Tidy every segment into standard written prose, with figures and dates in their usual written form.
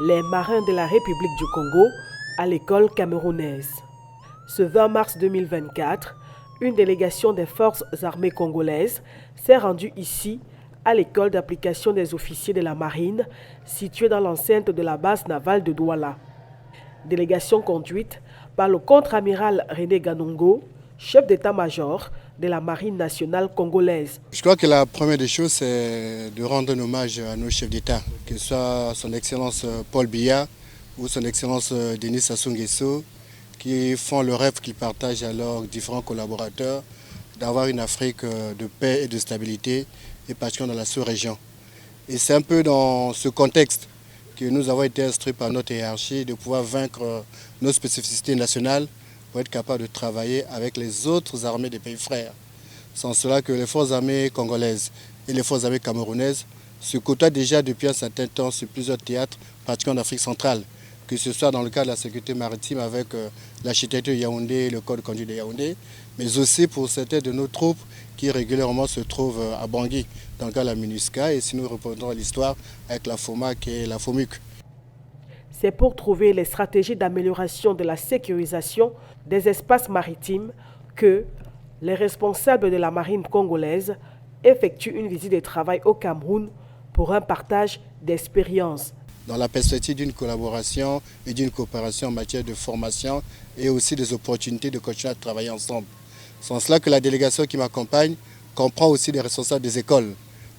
les marins de la République du Congo à l'école camerounaise. Ce 20 mars 2024, une délégation des forces armées congolaises s'est rendue ici à l'école d'application des officiers de la marine située dans l'enceinte de la base navale de Douala. Délégation conduite par le contre-amiral René Ganongo, chef d'état-major de la marine nationale congolaise. Je crois que la première des choses, c'est de rendre un hommage à nos chefs d'État, que ce soit son Excellence Paul Biya ou son Excellence Denis Sassou Nguesso, qui font le rêve qu'ils partagent à leurs différents collaborateurs d'avoir une Afrique de paix et de stabilité, et particulièrement dans la sous-région. Et c'est un peu dans ce contexte que nous avons été instruits par notre hiérarchie de pouvoir vaincre nos spécificités nationales pour être capable de travailler avec les autres armées des pays frères. Sans cela que les forces armées congolaises et les forces armées camerounaises se côtoient déjà depuis un certain temps sur plusieurs théâtres, particulièrement en Afrique centrale, que ce soit dans le cadre de la sécurité maritime avec l'architecture de Yaoundé, le code de conduite de Yaoundé, mais aussi pour certaines de nos troupes qui régulièrement se trouvent à Bangui, dans le cas de la MINUSCA, et si nous répondons à l'histoire avec la FOMAC et la FOMUC. C'est pour trouver les stratégies d'amélioration de la sécurisation des espaces maritimes que les responsables de la marine congolaise effectuent une visite de travail au Cameroun pour un partage d'expériences. Dans la perspective d'une collaboration et d'une coopération en matière de formation et aussi des opportunités de continuer à travailler ensemble. C'est en cela que la délégation qui m'accompagne comprend aussi des responsables des écoles,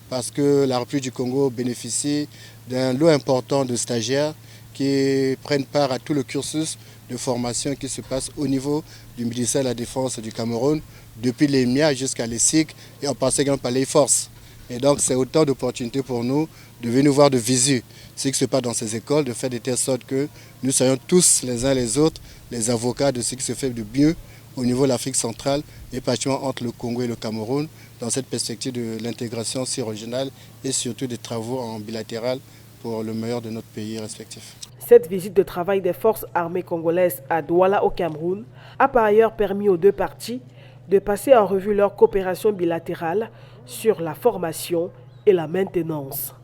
parce que la République du Congo bénéficie d'un lot important de stagiaires qui prennent part à tout le cursus de formation qui se passe au niveau du ministère de la Défense du Cameroun, depuis l'EMIA jusqu'à l'ESIC et en passant également par les forces. Et donc c'est autant d'opportunités pour nous de venir voir de visu ce qui se passe dans ces écoles, de faire de telle sorte que nous soyons tous les uns les autres les avocats de ce qui se fait de mieux au niveau de l'Afrique centrale et particulièrement entre le Congo et le Cameroun dans cette perspective de l'intégration si régionale et surtout des travaux en bilatéral pour le meilleur de notre pays respectif. Cette visite de travail des forces armées congolaises à Douala au Cameroun a par ailleurs permis aux deux parties de passer en revue leur coopération bilatérale sur la formation et la maintenance.